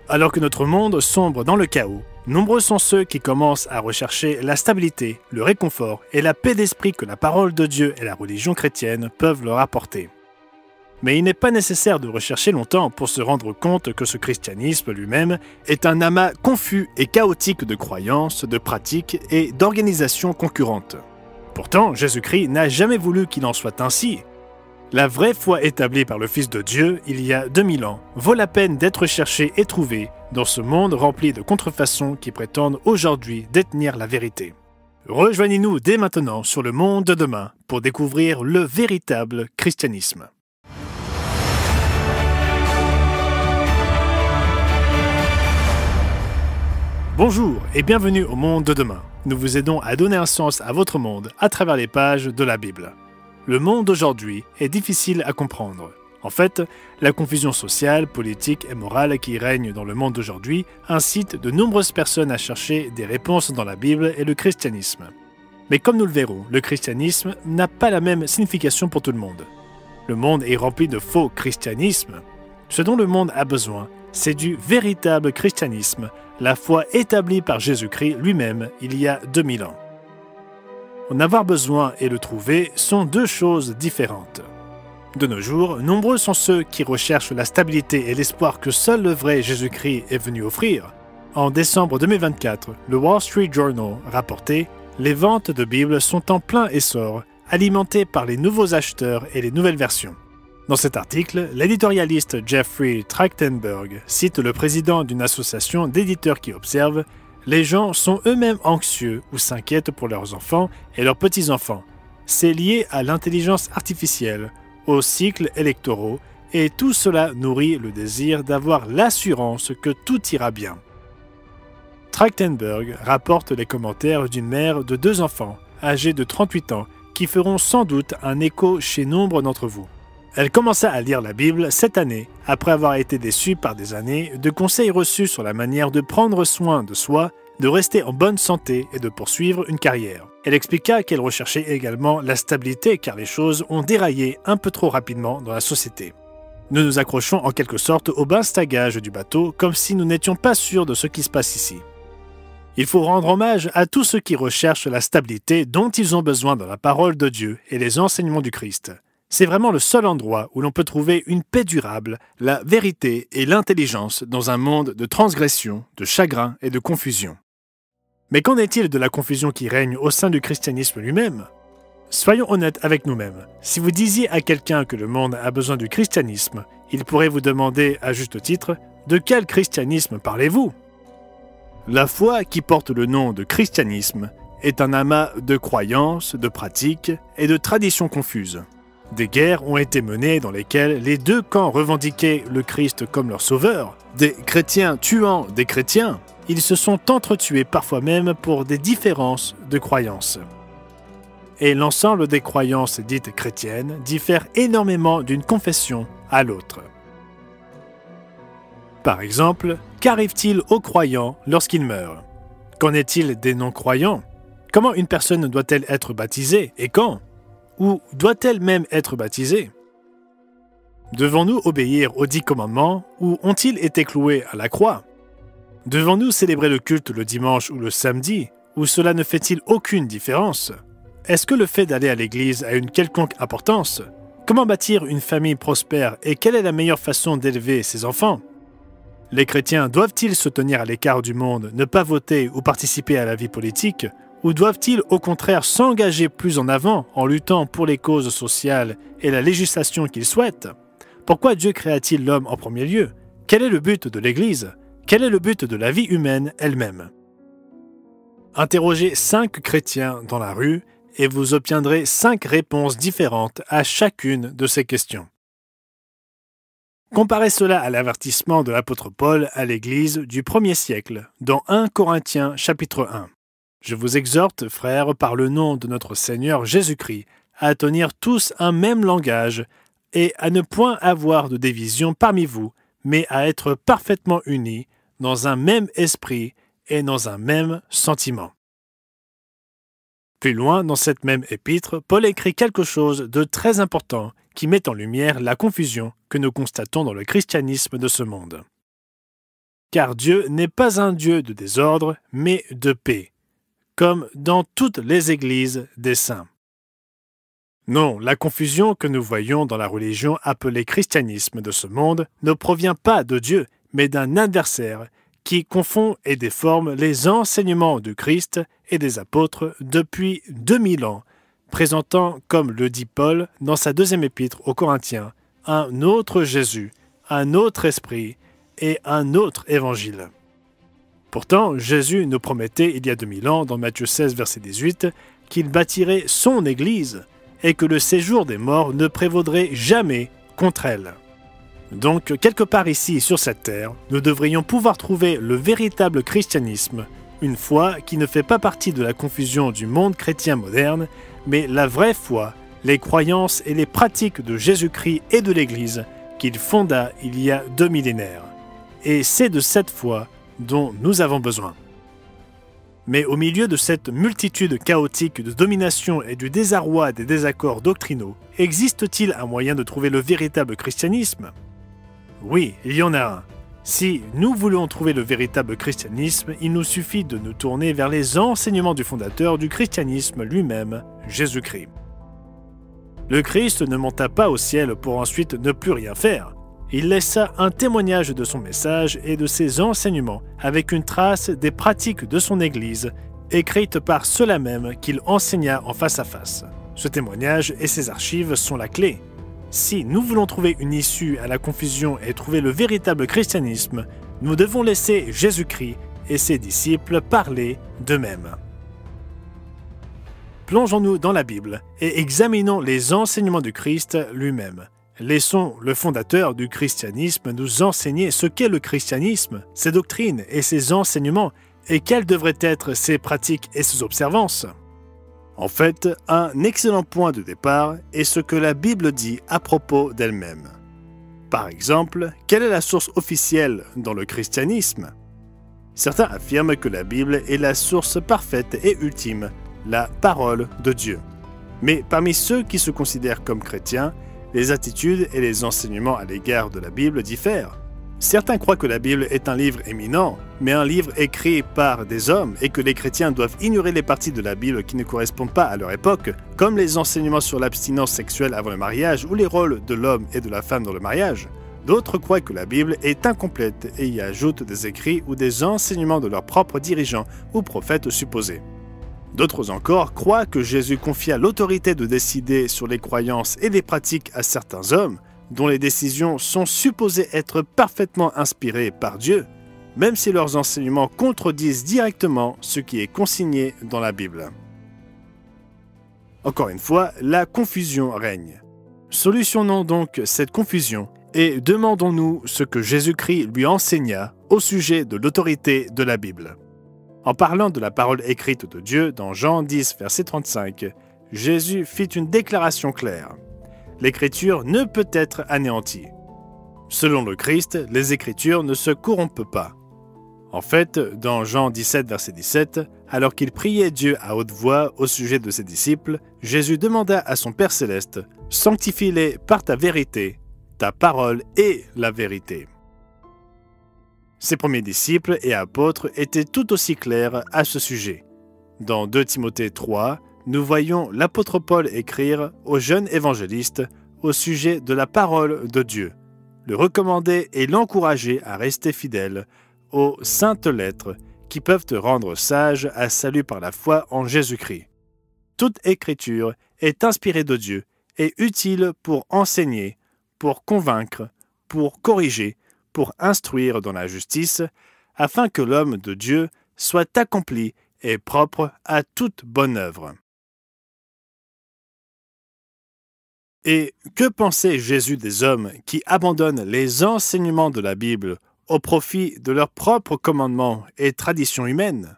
Alors que notre monde sombre dans le chaos, nombreux sont ceux qui commencent à rechercher la stabilité, le réconfort et la paix d'esprit que la parole de Dieu et la religion chrétienne peuvent leur apporter. Mais il n'est pas nécessaire de rechercher longtemps pour se rendre compte que ce christianisme lui-même est un amas confus et chaotique de croyances, de pratiques et d'organisations concurrentes. Pourtant, Jésus-Christ n'a jamais voulu qu'il en soit ainsi. La vraie foi établie par le Fils de Dieu il y a 2000 ans vaut la peine d'être cherchée et trouvée dans ce monde rempli de contrefaçons qui prétendent aujourd'hui détenir la vérité. Rejoignez-nous dès maintenant sur le monde de demain pour découvrir le véritable christianisme. Bonjour et bienvenue au monde de demain. Nous vous aidons à donner un sens à votre monde à travers les pages de la Bible. Le monde d'aujourd'hui est difficile à comprendre. En fait, la confusion sociale, politique et morale qui règne dans le monde d'aujourd'hui incite de nombreuses personnes à chercher des réponses dans la Bible et le christianisme. Mais comme nous le verrons, le christianisme n'a pas la même signification pour tout le monde. Le monde est rempli de faux christianisme. Ce dont le monde a besoin, c'est du véritable christianisme, la foi établie par Jésus-Christ lui-même il y a 2000 ans. En avoir besoin et le trouver sont deux choses différentes. De nos jours, nombreux sont ceux qui recherchent la stabilité et l'espoir que seul le vrai Jésus-Christ est venu offrir. En décembre 2024, le Wall Street Journal rapportait « Les ventes de Bibles sont en plein essor, alimentées par les nouveaux acheteurs et les nouvelles versions ». Dans cet article, l'éditorialiste Jeffrey Trachtenberg cite le président d'une association d'éditeurs qui observe « Les gens sont eux-mêmes anxieux ou s'inquiètent pour leurs enfants et leurs petits-enfants. C'est lié à l'intelligence artificielle, aux cycles électoraux, et tout cela nourrit le désir d'avoir l'assurance que tout ira bien. » Trachtenberg rapporte les commentaires d'une mère de 2 enfants, âgée de 38 ans, qui feront sans doute un écho chez nombre d'entre vous. Elle commença à lire la Bible cette année, après avoir été déçue par des années de conseils reçus sur la manière de prendre soin de soi, de rester en bonne santé et de poursuivre une carrière. Elle expliqua qu'elle recherchait également la stabilité car les choses ont déraillé un peu trop rapidement dans la société. Nous nous accrochons en quelque sorte au bastagage du bateau comme si nous n'étions pas sûrs de ce qui se passe ici. Il faut rendre hommage à tous ceux qui recherchent la stabilité dont ils ont besoin dans la parole de Dieu et les enseignements du Christ. C'est vraiment le seul endroit où l'on peut trouver une paix durable, la vérité et l'intelligence dans un monde de transgression, de chagrin et de confusion. Mais qu'en est-il de la confusion qui règne au sein du christianisme lui-même? Soyons honnêtes avec nous-mêmes. Si vous disiez à quelqu'un que le monde a besoin du christianisme, il pourrait vous demander, à juste titre, « De quel christianisme parlez-vous » La foi qui porte le nom de christianisme est un amas de croyances, de pratiques et de traditions confuses. Des guerres ont été menées dans lesquelles les deux camps revendiquaient le Christ comme leur sauveur, des chrétiens tuant des chrétiens. Ils se sont entretués parfois même pour des différences de croyances. Et l'ensemble des croyances dites chrétiennes diffèrent énormément d'une confession à l'autre. Par exemple, qu'arrive-t-il aux croyants lorsqu'ils meurent? Qu'en est-il des non-croyants? Comment une personne doit-elle être baptisée et quand? Ou doit-elle même être baptisée? Devons-nous obéir aux 10 commandements ou ont-ils été cloués à la croix? Devons-nous célébrer le culte le dimanche ou le samedi ou cela ne fait-il aucune différence? Est-ce que le fait d'aller à l'église a une quelconque importance? Comment bâtir une famille prospère et quelle est la meilleure façon d'élever ses enfants? Les chrétiens doivent-ils se tenir à l'écart du monde, ne pas voter ou participer à la vie politique? Ou doivent-ils au contraire s'engager plus en avant en luttant pour les causes sociales et la législation qu'ils souhaitent? Pourquoi Dieu créa-t-il l'homme en premier lieu? Quel est le but de l'Église? Quel est le but de la vie humaine elle-même? Interrogez 5 chrétiens dans la rue et vous obtiendrez 5 réponses différentes à chacune de ces questions. Comparez cela à l'avertissement de l'apôtre Paul à l'Église du 1er siècle, dans 1 Corinthiens chapitre 1. Je vous exhorte, frères, par le nom de notre Seigneur Jésus-Christ, à tenir tous un même langage et à ne point avoir de division parmi vous, mais à être parfaitement unis dans un même esprit et dans un même sentiment. Plus loin, dans cette même épître, Paul écrit quelque chose de très important qui met en lumière la confusion que nous constatons dans le christianisme de ce monde. car Dieu n'est pas un Dieu de désordre, mais de paix, comme dans toutes les églises des saints. Non, la confusion que nous voyons dans la religion appelée christianisme de ce monde ne provient pas de Dieu, mais d'un adversaire qui confond et déforme les enseignements du Christ et des apôtres depuis 2000 ans, présentant, comme le dit Paul dans sa deuxième épître aux Corinthiens, un autre Jésus, un autre esprit et un autre évangile. Pourtant, Jésus nous promettait il y a 2000 ans, dans Matthieu 16, verset 18, qu'il bâtirait son Église et que le séjour des morts ne prévaudrait jamais contre elle. Donc, quelque part ici, sur cette terre, nous devrions pouvoir trouver le véritable christianisme, une foi qui ne fait pas partie de la confusion du monde chrétien moderne, mais la vraie foi, les croyances et les pratiques de Jésus-Christ et de l'Église qu'il fonda il y a 2 millénaires. Et c'est de cette foi dont nous avons besoin. Mais au milieu de cette multitude chaotique de domination et du désarroi des désaccords doctrinaux, existe-t-il un moyen de trouver le véritable christianisme ? Oui, il y en a un. Si nous voulons trouver le véritable christianisme, il nous suffit de nous tourner vers les enseignements du fondateur du christianisme lui-même, Jésus-Christ. Le Christ ne monta pas au ciel pour ensuite ne plus rien faire. Il laissa un témoignage de son message et de ses enseignements avec une trace des pratiques de son Église, écrite par ceux-là même qu'il enseigna en face à face. Ce témoignage et ses archives sont la clé. Si nous voulons trouver une issue à la confusion et trouver le véritable christianisme, nous devons laisser Jésus-Christ et ses disciples parler d'eux-mêmes. Plongeons-nous dans la Bible et examinons les enseignements du Christ lui-même. Laissons le fondateur du christianisme nous enseigner ce qu'est le christianisme, ses doctrines et ses enseignements, et quelles devraient être ses pratiques et ses observances. En fait, un excellent point de départ est ce que la Bible dit à propos d'elle-même. Par exemple, quelle est la source officielle dans le christianisme ? Certains affirment que la Bible est la source parfaite et ultime, la parole de Dieu. Mais parmi ceux qui se considèrent comme chrétiens, les attitudes et les enseignements à l'égard de la Bible diffèrent. Certains croient que la Bible est un livre éminent, mais un livre écrit par des hommes et que les chrétiens doivent ignorer les parties de la Bible qui ne correspondent pas à leur époque, comme les enseignements sur l'abstinence sexuelle avant le mariage ou les rôles de l'homme et de la femme dans le mariage. D'autres croient que la Bible est incomplète et y ajoutent des écrits ou des enseignements de leurs propres dirigeants ou prophètes supposés. D'autres encore croient que Jésus confia l'autorité de décider sur les croyances et les pratiques à certains hommes, dont les décisions sont supposées être parfaitement inspirées par Dieu, même si leurs enseignements contredisent directement ce qui est consigné dans la Bible. Encore une fois, la confusion règne. Solutionnons donc cette confusion et demandons-nous ce que Jésus-Christ lui enseigna au sujet de l'autorité de la Bible. En parlant de la parole écrite de Dieu dans Jean 10, verset 35, Jésus fit une déclaration claire. L'Écriture ne peut être anéantie. Selon le Christ, les Écritures ne se corrompent pas. En fait, dans Jean 17, verset 17, alors qu'il priait Dieu à haute voix au sujet de ses disciples, Jésus demanda à son Père céleste « Sanctifie-les par ta vérité, ta parole est la vérité. » Ses premiers disciples et apôtres étaient tout aussi clairs à ce sujet. Dans 2 Timothée 3, nous voyons l'apôtre Paul écrire aux jeunes évangélistes au sujet de la parole de Dieu, le recommander et l'encourager à rester fidèle aux saintes lettres qui peuvent te rendre sage à salut par la foi en Jésus-Christ. Toute écriture est inspirée de Dieu et utile pour enseigner, pour convaincre, pour corriger, pour instruire dans la justice, afin que l'homme de Dieu soit accompli et propre à toute bonne œuvre. Et que pensait Jésus des hommes qui abandonnent les enseignements de la Bible au profit de leurs propres commandements et traditions humaines?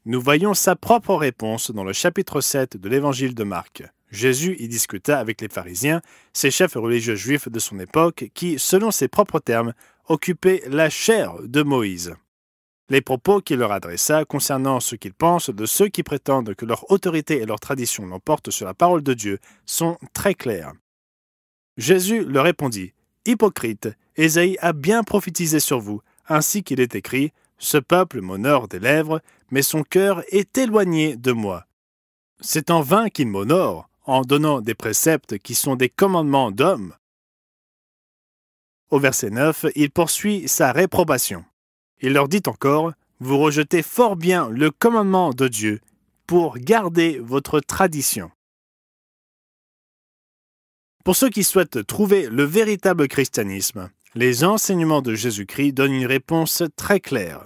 Nous voyons sa propre réponse dans le chapitre 7 de l'Évangile de Marc. Jésus y discuta avec les pharisiens, ces chefs religieux juifs de son époque, qui, selon ses propres termes, occupaient la chair de Moïse. Les propos qu'il leur adressa concernant ce qu'ils pensent de ceux qui prétendent que leur autorité et leur tradition l'emportent sur la parole de Dieu sont très clairs. Jésus leur répondit « Hypocrite, Ésaïe a bien prophétisé sur vous, ainsi qu'il est écrit « Ce peuple m'honore des lèvres, mais son cœur est éloigné de moi. » C'est en vain qu'il m'honore, en donnant des préceptes qui sont des commandements d'hommes. Au verset 9, il poursuit sa réprobation. Il leur dit encore « Vous rejetez fort bien le commandement de Dieu pour garder votre tradition. » Pour ceux qui souhaitent trouver le véritable christianisme, les enseignements de Jésus-Christ donnent une réponse très claire.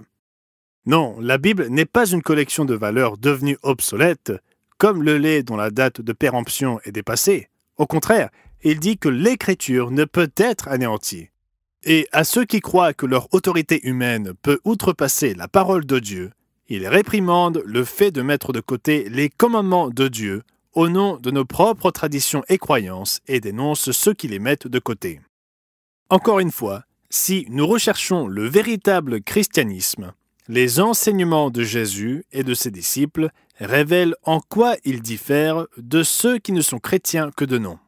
Non, la Bible n'est pas une collection de valeurs devenues obsolètes, comme le lait dont la date de péremption est dépassée. Au contraire, il dit que l'Écriture ne peut être anéantie. Et à ceux qui croient que leur autorité humaine peut outrepasser la parole de Dieu, il réprimande le fait de mettre de côté les commandements de Dieu au nom de nos propres traditions et croyances et dénonce ceux qui les mettent de côté. Encore une fois, si nous recherchons le véritable christianisme, les enseignements de Jésus et de ses disciples révèlent en quoi ils diffèrent de ceux qui ne sont chrétiens que de nom.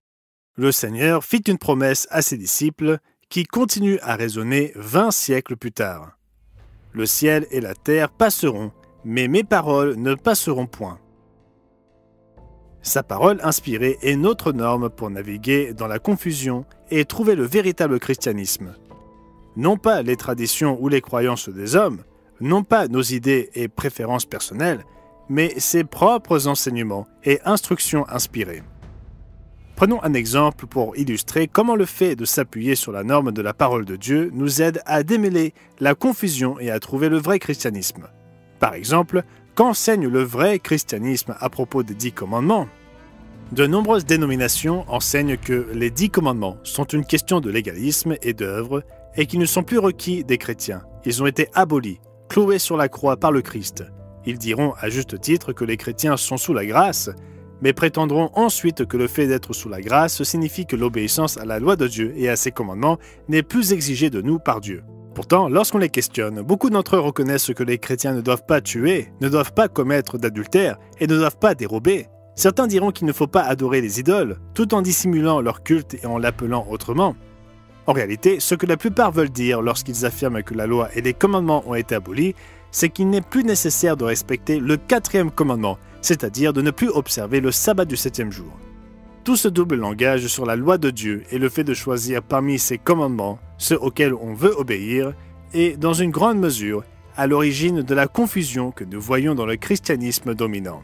Le Seigneur fit une promesse à ses disciples qui continue à résonner 20 siècles plus tard. « Le ciel et la terre passeront, mais mes paroles ne passeront point. » Sa parole inspirée est notre norme pour naviguer dans la confusion et trouver le véritable christianisme. Non pas les traditions ou les croyances des hommes, non pas nos idées et préférences personnelles, mais ses propres enseignements et instructions inspirées. Prenons un exemple pour illustrer comment le fait de s'appuyer sur la norme de la parole de Dieu nous aide à démêler la confusion et à trouver le vrai christianisme. Par exemple, qu'enseigne le vrai christianisme à propos des 10 commandements? De nombreuses dénominations enseignent que les 10 commandements sont une question de légalisme et d'œuvre et qu'ils ne sont plus requis des chrétiens. Ils ont été abolis, cloués sur la croix par le Christ. Ils diront à juste titre que les chrétiens sont sous la grâce, mais prétendront ensuite que le fait d'être sous la grâce signifie que l'obéissance à la loi de Dieu et à ses commandements n'est plus exigée de nous par Dieu. Pourtant, lorsqu'on les questionne, beaucoup d'entre eux reconnaissent que les chrétiens ne doivent pas tuer, ne doivent pas commettre d'adultère et ne doivent pas dérober. Certains diront qu'il ne faut pas adorer les idoles, tout en dissimulant leur culte et en l'appelant autrement. En réalité, ce que la plupart veulent dire lorsqu'ils affirment que la loi et les commandements ont été abolis, c'est qu'il n'est plus nécessaire de respecter le 4e commandement, c'est-à-dire de ne plus observer le sabbat du 7e jour. Tout ce double langage sur la loi de Dieu et le fait de choisir parmi ses commandements ceux auxquels on veut obéir est, dans une grande mesure, à l'origine de la confusion que nous voyons dans le christianisme dominant.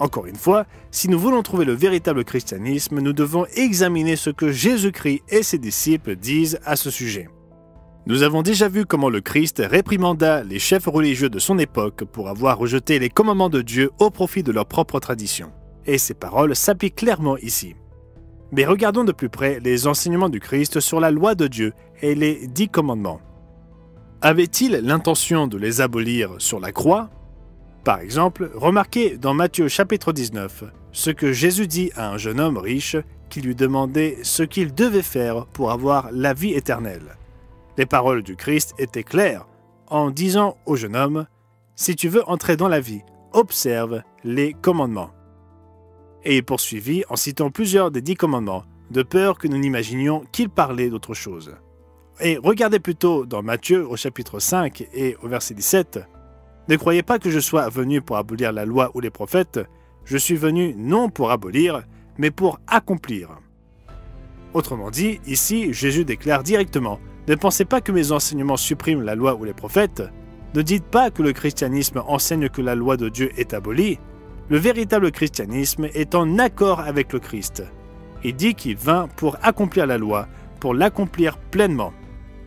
Encore une fois, si nous voulons trouver le véritable christianisme, nous devons examiner ce que Jésus-Christ et ses disciples disent à ce sujet. Nous avons déjà vu comment le Christ réprimanda les chefs religieux de son époque pour avoir rejeté les commandements de Dieu au profit de leur propre tradition. Et ces paroles s'appliquent clairement ici. Mais regardons de plus près les enseignements du Christ sur la loi de Dieu et les 10 commandements. Avait-il l'intention de les abolir sur la croix? Par exemple, remarquez dans Matthieu chapitre 19 ce que Jésus dit à un jeune homme riche qui lui demandait ce qu'il devait faire pour avoir la vie éternelle. Les paroles du Christ étaient claires en disant au jeune homme « Si tu veux entrer dans la vie, observe les commandements. » Et il poursuivit en citant plusieurs des 10 commandements, de peur que nous n'imaginions qu'il parlait d'autre chose. Et regardez plutôt dans Matthieu au chapitre 5 et au verset 17 « Ne croyez pas que je sois venu pour abolir la loi ou les prophètes, je suis venu non pour abolir, mais pour accomplir. » Autrement dit, ici, Jésus déclare directement « Ne pensez pas que mes enseignements suppriment la loi ou les prophètes. Ne dites pas que le christianisme enseigne que la loi de Dieu est abolie. Le véritable christianisme est en accord avec le Christ. Il dit qu'il vint pour accomplir la loi, pour l'accomplir pleinement. »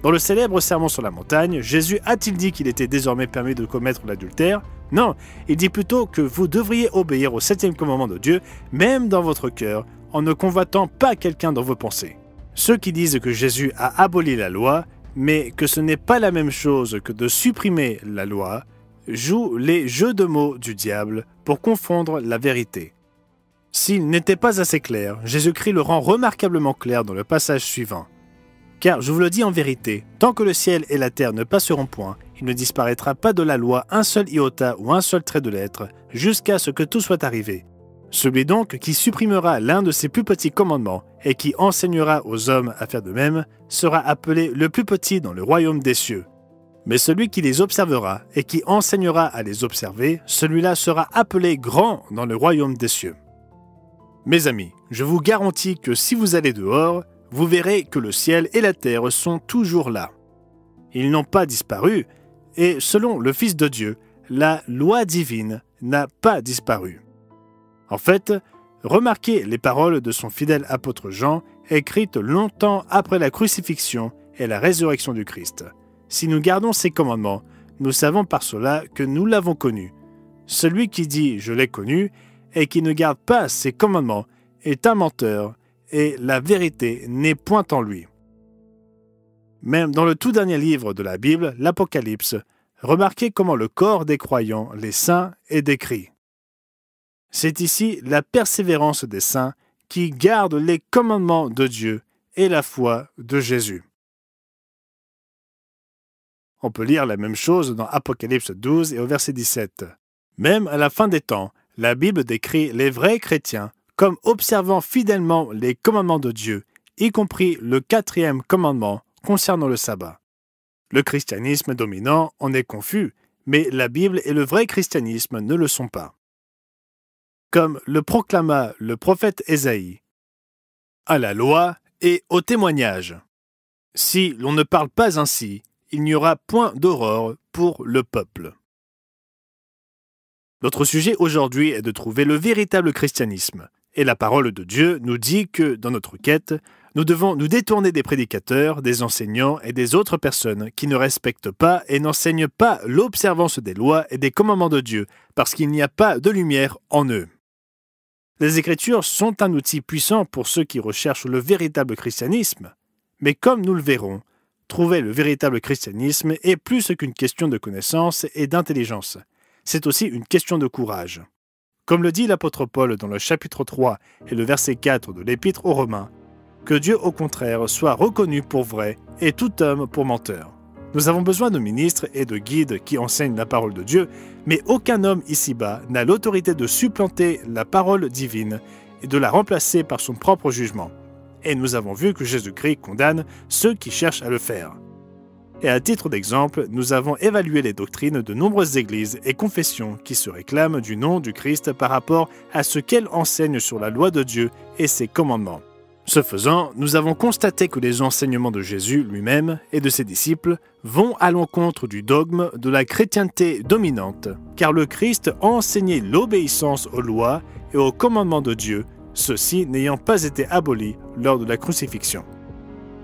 Dans le célèbre Sermon sur la montagne, Jésus a-t-il dit qu'il était désormais permis de commettre l'adultère? Non, il dit plutôt que vous devriez obéir au 7e commandement de Dieu, même dans votre cœur, en ne convoitant pas quelqu'un dans vos pensées. Ceux qui disent que Jésus a aboli la loi, mais que ce n'est pas la même chose que de supprimer la loi, jouent les jeux de mots du diable pour confondre la vérité. S'il n'était pas assez clair, Jésus-Christ le rend remarquablement clair dans le passage suivant. Car je vous le dis en vérité, tant que le ciel et la terre ne passeront point, il ne disparaîtra pas de la loi un seul iota ou un seul trait de lettre, jusqu'à ce que tout soit arrivé. Celui donc qui supprimera l'un de ces plus petits commandements et qui enseignera aux hommes à faire de même, sera appelé le plus petit dans le royaume des cieux. Mais celui qui les observera et qui enseignera à les observer, celui-là sera appelé grand dans le royaume des cieux. Mes amis, je vous garantis que si vous allez dehors, vous verrez que le ciel et la terre sont toujours là. Ils n'ont pas disparu, et selon le Fils de Dieu, la loi divine n'a pas disparu. En fait, remarquez les paroles de son fidèle apôtre Jean, écrites longtemps après la crucifixion et la résurrection du Christ. Si nous gardons ses commandements, nous savons par cela que nous l'avons connu. Celui qui dit « je l'ai connu » et qui ne garde pas ses commandements est un menteur, et la vérité n'est point en lui. Même dans le tout dernier livre de la Bible, l'Apocalypse, remarquez comment le corps des croyants, les saints, est décrit. C'est ici la persévérance des saints qui gardent les commandements de Dieu et la foi de Jésus. On peut lire la même chose dans Apocalypse 12 et au verset 17. Même à la fin des temps, la Bible décrit les vrais chrétiens comme observant fidèlement les commandements de Dieu, y compris le 4e commandement concernant le sabbat. Le christianisme dominant en est confus, mais la Bible et le vrai christianisme ne le sont pas. Comme le proclama le prophète Ésaïe, « À la loi et au témoignage. Si l'on ne parle pas ainsi, il n'y aura point d'aurore pour le peuple. » Notre sujet aujourd'hui est de trouver le véritable christianisme. Et la parole de Dieu nous dit que, dans notre quête, nous devons nous détourner des prédicateurs, des enseignants et des autres personnes qui ne respectent pas et n'enseignent pas l'observance des lois et des commandements de Dieu, parce qu'il n'y a pas de lumière en eux. Les Écritures sont un outil puissant pour ceux qui recherchent le véritable christianisme, mais comme nous le verrons, trouver le véritable christianisme est plus qu'une question de connaissance et d'intelligence. C'est aussi une question de courage. Comme le dit l'apôtre Paul dans le chapitre 3 et le verset 4 de l'Épître aux Romains, que Dieu au contraire soit reconnu pour vrai et tout homme pour menteur. Nous avons besoin de ministres et de guides qui enseignent la parole de Dieu, mais aucun homme ici-bas n'a l'autorité de supplanter la parole divine et de la remplacer par son propre jugement. Et nous avons vu que Jésus-Christ condamne ceux qui cherchent à le faire. Et à titre d'exemple, nous avons évalué les doctrines de nombreuses églises et confessions qui se réclament du nom du Christ par rapport à ce qu'elles enseignent sur la loi de Dieu et ses commandements. Ce faisant, nous avons constaté que les enseignements de Jésus lui-même et de ses disciples vont à l'encontre du dogme de la chrétienté dominante, car le Christ a enseigné l'obéissance aux lois et aux commandements de Dieu, ceux-ci n'ayant pas été abolis lors de la crucifixion.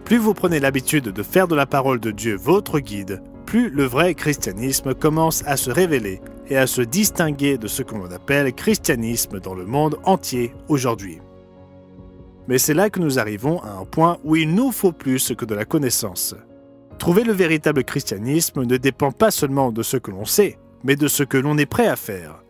Plus vous prenez l'habitude de faire de la parole de Dieu votre guide, plus le vrai christianisme commence à se révéler et à se distinguer de ce que l'on appelle christianisme dans le monde entier aujourd'hui. Mais c'est là que nous arrivons à un point où il nous faut plus que de la connaissance. Trouver le véritable christianisme ne dépend pas seulement de ce que l'on sait, mais de ce que l'on est prêt à faire.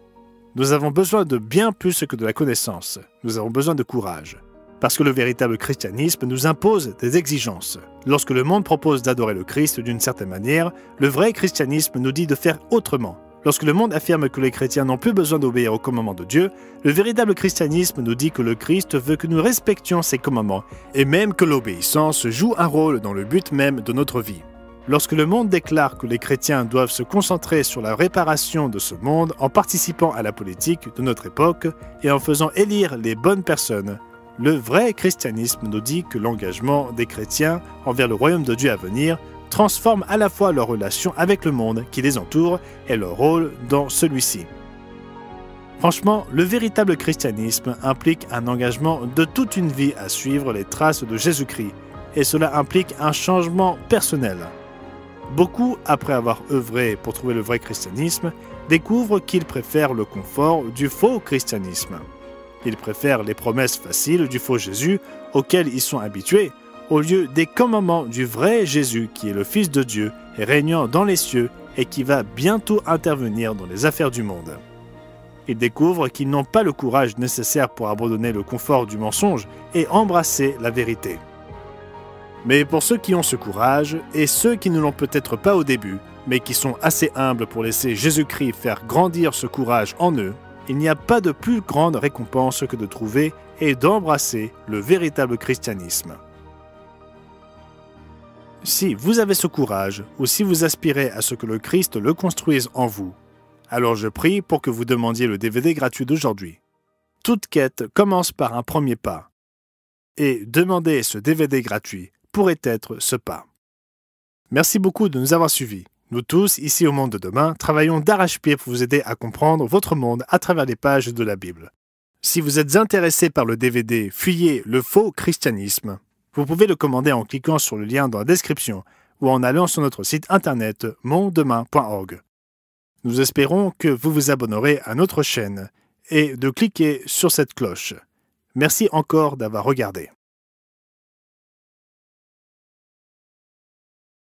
Nous avons besoin de bien plus que de la connaissance. Nous avons besoin de courage. Parce que le véritable christianisme nous impose des exigences. Lorsque le monde propose d'adorer le Christ d'une certaine manière, le vrai christianisme nous dit de faire autrement. Lorsque le monde affirme que les chrétiens n'ont plus besoin d'obéir aux commandements de Dieu, le véritable christianisme nous dit que le Christ veut que nous respections ses commandements, et même que l'obéissance joue un rôle dans le but même de notre vie. Lorsque le monde déclare que les chrétiens doivent se concentrer sur la réparation de ce monde en participant à la politique de notre époque et en faisant élire les bonnes personnes, le vrai christianisme nous dit que l'engagement des chrétiens envers le royaume de Dieu à venir transforme à la fois leur relation avec le monde qui les entoure et leur rôle dans celui-ci. Franchement, le véritable christianisme implique un engagement de toute une vie à suivre les traces de Jésus-Christ, et cela implique un changement personnel. Beaucoup, après avoir œuvré pour trouver le vrai christianisme, découvrent qu'ils préfèrent le confort du faux christianisme. Ils préfèrent les promesses faciles du faux Jésus auxquelles ils sont habitués, au lieu des commandements du vrai Jésus qui est le Fils de Dieu et régnant dans les cieux et qui va bientôt intervenir dans les affaires du monde. Ils découvrent qu'ils n'ont pas le courage nécessaire pour abandonner le confort du mensonge et embrasser la vérité. Mais pour ceux qui ont ce courage, et ceux qui ne l'ont peut-être pas au début, mais qui sont assez humbles pour laisser Jésus-Christ faire grandir ce courage en eux, il n'y a pas de plus grande récompense que de trouver et d'embrasser le véritable christianisme. Si vous avez ce courage, ou si vous aspirez à ce que le Christ le construise en vous, alors je prie pour que vous demandiez le DVD gratuit d'aujourd'hui. Toute quête commence par un premier pas. Et demander ce DVD gratuit pourrait être ce pas. Merci beaucoup de nous avoir suivis. Nous tous, ici au Monde de Demain, travaillons d'arrache-pied pour vous aider à comprendre votre monde à travers les pages de la Bible. Si vous êtes intéressé par le DVD « Fuyez le faux christianisme », vous pouvez le commander en cliquant sur le lien dans la description ou en allant sur notre site internet mondedemain.org. Nous espérons que vous vous abonnerez à notre chaîne et de cliquer sur cette cloche. Merci encore d'avoir regardé.